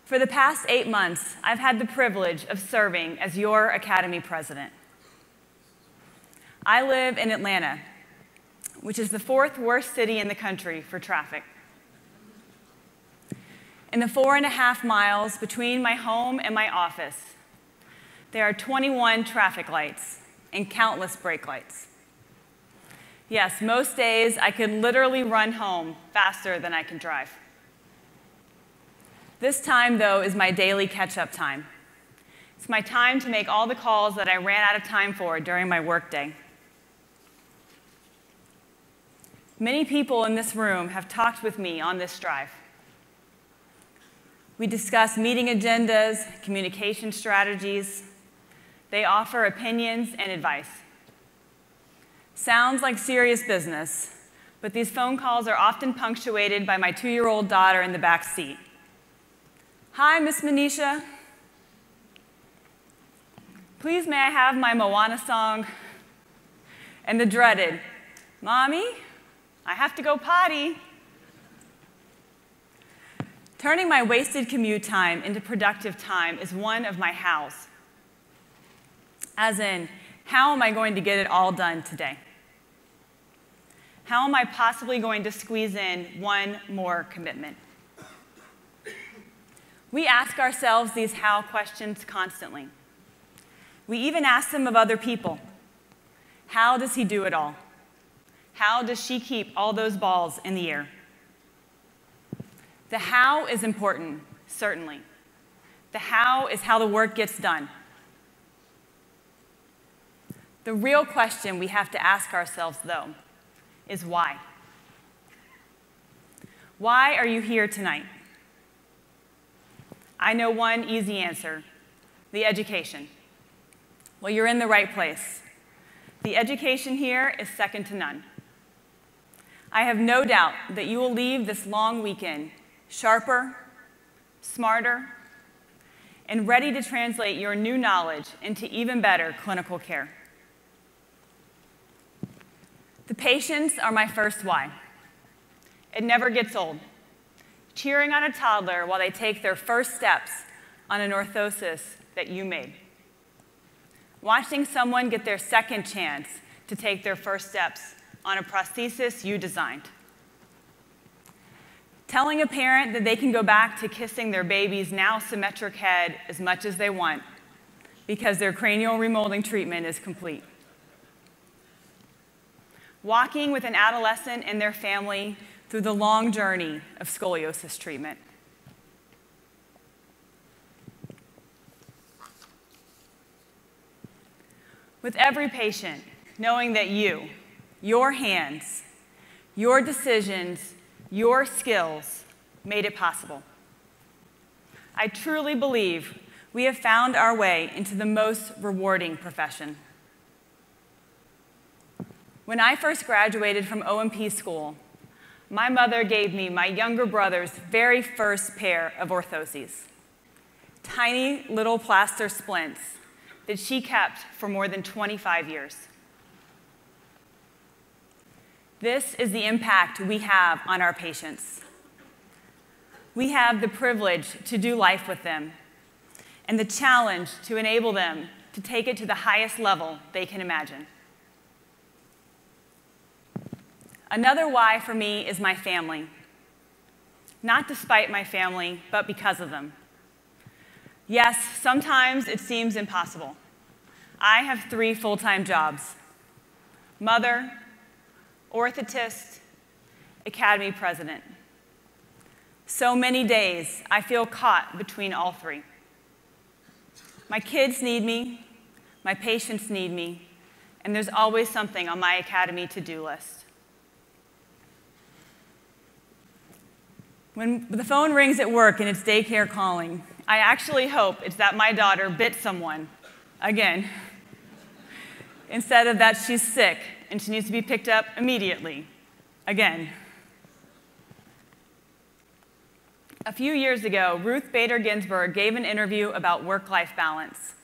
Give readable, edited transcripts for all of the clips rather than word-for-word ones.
For the past 8 months, I've had the privilege of serving as your Academy president. I live in Atlanta, which is the 4th worst city in the country for traffic. In the 4.5 miles between my home and my office, there are 21 traffic lights and countless brake lights. Yes, most days I could literally run home faster than I can drive. This time, though, is my daily catch-up time. It's my time to make all the calls that I ran out of time for during my workday. Many people in this room have talked with me on this drive. We discuss meeting agendas, communication strategies. They offer opinions and advice. Sounds like serious business, but these phone calls are often punctuated by my 2-year-old daughter in the back seat. Hi, Miss Manisha. Please may I have my Moana song? And the dreaded, Mommy, I have to go potty. Turning my wasted commute time into productive time is one of my hows. As in, how am I going to get it all done today? How am I possibly going to squeeze in one more commitment? We ask ourselves these how questions constantly. We even ask them of other people. How does he do it all? How does she keep all those balls in the air? The how is important, certainly. The how is how the work gets done. The real question we have to ask ourselves, though, is why? Why are you here tonight? I know one easy answer, the education. Well, you're in the right place. The education here is second to none. I have no doubt that you will leave this long weekend sharper, smarter, and ready to translate your new knowledge into even better clinical care. The patients are my first why. It never gets old. Cheering on a toddler while they take their first steps on an orthosis that you made. Watching someone get their second chance to take their first steps on a prosthesis you designed. Telling a parent that they can go back to kissing their baby's now symmetric head as much as they want because their cranial remolding treatment is complete. Walking with an adolescent and their family through the long journey of scoliosis treatment. With every patient, knowing that you, your hands, your decisions, your skills made it possible. I truly believe we have found our way into the most rewarding profession. When I first graduated from O&P school, my mother gave me my younger brother's very first pair of orthoses, tiny little plaster splints that she kept for more than 25 years. This is the impact we have on our patients. We have the privilege to do life with them and the challenge to enable them to take it to the highest level they can imagine. Another why for me is my family. Not despite my family, but because of them. Yes, sometimes it seems impossible. I have 3 full-time jobs: mother, orthotist, academy president. So many days I feel caught between all 3. My kids need me, my patients need me, and there's always something on my academy to-do list. When the phone rings at work and it's daycare calling, I actually hope it's that my daughter bit someone, again, instead of that she's sick and she needs to be picked up immediately, again. A few years ago, Ruth Bader Ginsburg gave an interview about work-life balance.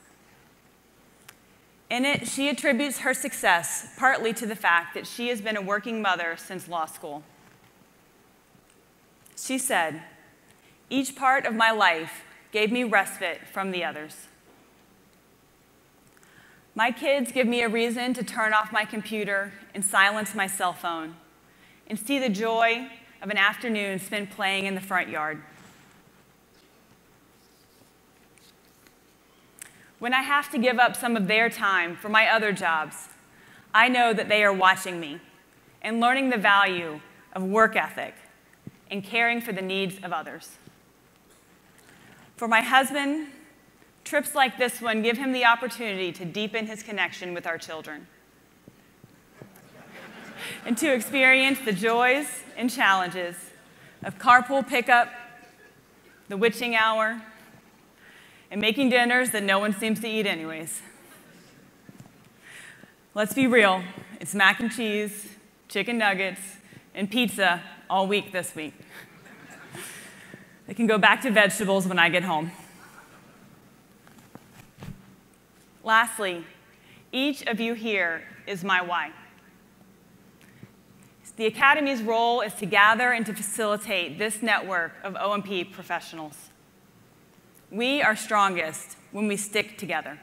In it, she attributes her success partly to the fact that she has been a working mother since law school. She said, "Each part of my life gave me respite from the others. My kids give me a reason to turn off my computer and silence my cell phone and see the joy of an afternoon spent playing in the front yard. When I have to give up some of their time for my other jobs, I know that they are watching me and learning the value of work ethic and caring for the needs of others. For my husband, trips like this one give him the opportunity to deepen his connection with our children and to experience the joys and challenges of carpool pickup, the witching hour, and making dinners that no one seems to eat anyways. Let's be real, it's mac and cheese, chicken nuggets, and pizza all week this week. I can go back to vegetables when I get home. Lastly, each of you here is my why. The Academy's role is to gather and to facilitate this network of O&P professionals. We are strongest when we stick together.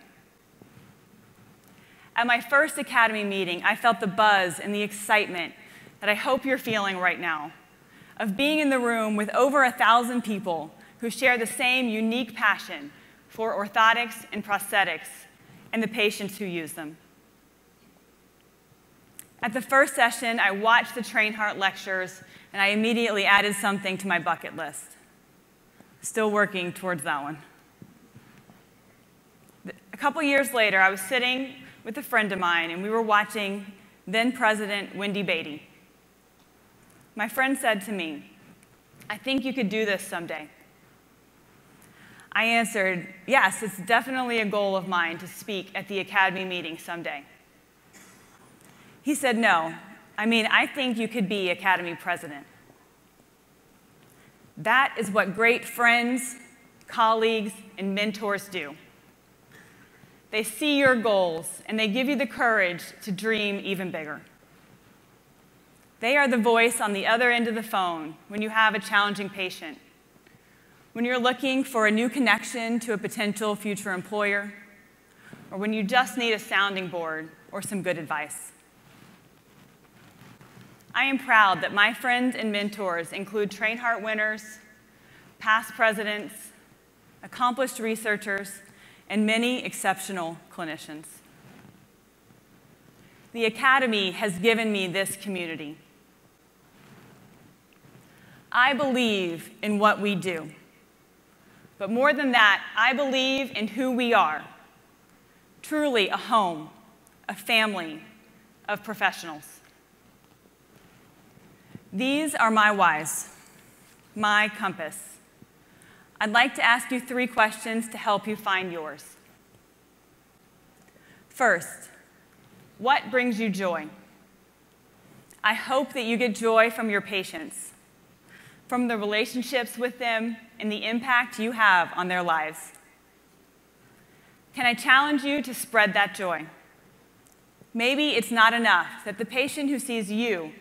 At my first Academy meeting, I felt the buzz and the excitement that I hope you're feeling right now, of being in the room with over 1,000 people who share the same unique passion for orthotics and prosthetics and the patients who use them. At the first session, I watched the Train Heart lectures, and I immediately added something to my bucket list. Still working towards that one. A couple years later, I was sitting with a friend of mine, and we were watching then-President Wendy Beatty. My friend said to me, "I think you could do this someday." I answered, "Yes, it's definitely a goal of mine to speak at the Academy meeting someday." He said, "No, I think you could be Academy president." That is what great friends, colleagues, and mentors do. They see your goals, and they give you the courage to dream even bigger. They are the voice on the other end of the phone when you have a challenging patient, when you're looking for a new connection to a potential future employer, or when you just need a sounding board or some good advice. I am proud that my friends and mentors include Train Heart winners, past presidents, accomplished researchers, and many exceptional clinicians. The Academy has given me this community. I believe in what we do. But more than that, I believe in who we are. Truly a home, a family of professionals. These are my whys, my compass. I'd like to ask you 3 questions to help you find yours. First, what brings you joy? I hope that you get joy from your patients, from the relationships with them and the impact you have on their lives. Can I challenge you to spread that joy? Maybe it's not enough that the patient who sees you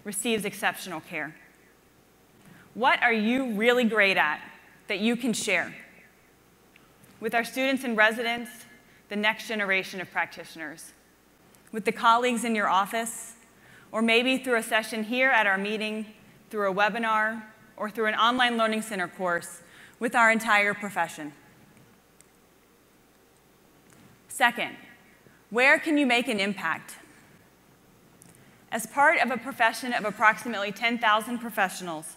receives exceptional care. What are you really great at that you can share with our students and residents, the next generation of practitioners, with the colleagues in your office, or maybe through a session here at our meeting, through a webinar, or through an online learning center course with our entire profession? Second, where can you make an impact? As part of a profession of approximately 10,000 professionals,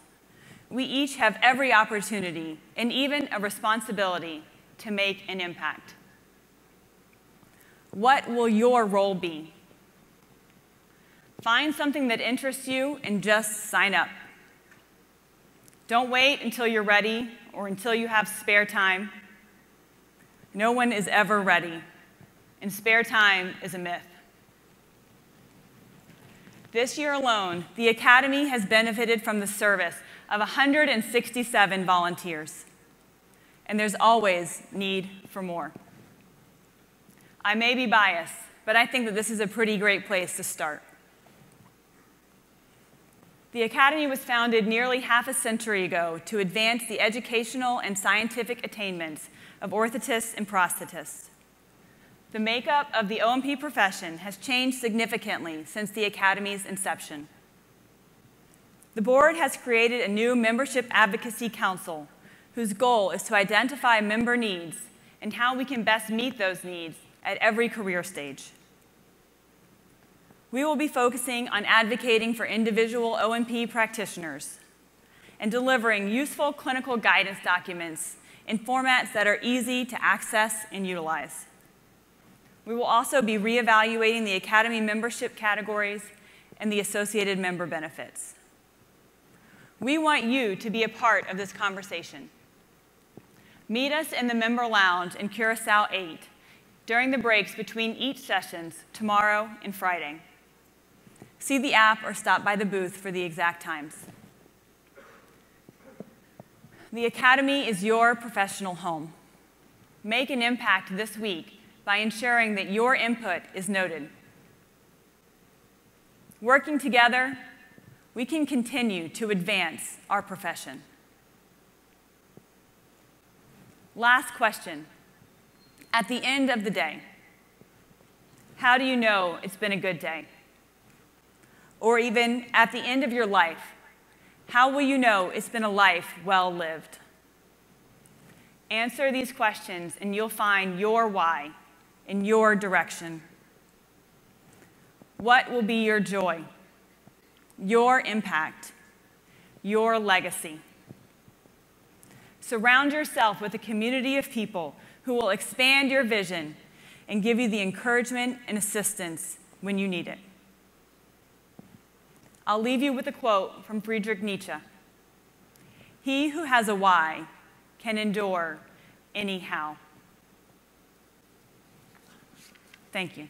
we each have every opportunity and even a responsibility to make an impact. What will your role be? Find something that interests you and just sign up. Don't wait until you're ready or until you have spare time. No one is ever ready, and spare time is a myth. This year alone, the Academy has benefited from the service of 167 volunteers, and there's always need for more. I may be biased, but I think that this is a pretty great place to start. The Academy was founded nearly half a century ago to advance the educational and scientific attainments of orthotists and prosthetists. The makeup of the O&P profession has changed significantly since the Academy's inception. The board has created a new membership advocacy council whose goal is to identify member needs and how we can best meet those needs at every career stage. We will be focusing on advocating for individual O&P practitioners and delivering useful clinical guidance documents in formats that are easy to access and utilize. We will also be reevaluating the Academy membership categories and the associated member benefits. We want you to be a part of this conversation. Meet us in the member lounge in Curacao 8 during the breaks between each sessions tomorrow and Friday. See the app or stop by the booth for the exact times. The Academy is your professional home. Make an impact this week by ensuring that your input is noted. Working together, we can continue to advance our profession. Last question. At the end of the day, how do you know it's been a good day? Or even at the end of your life, how will you know it's been a life well lived? Answer these questions and you'll find your why in your direction. What will be your joy, your impact, your legacy? Surround yourself with a community of people who will expand your vision and give you the encouragement and assistance when you need it. I'll leave you with a quote from Friedrich Nietzsche. He who has a why can endure anyhow. Thank you.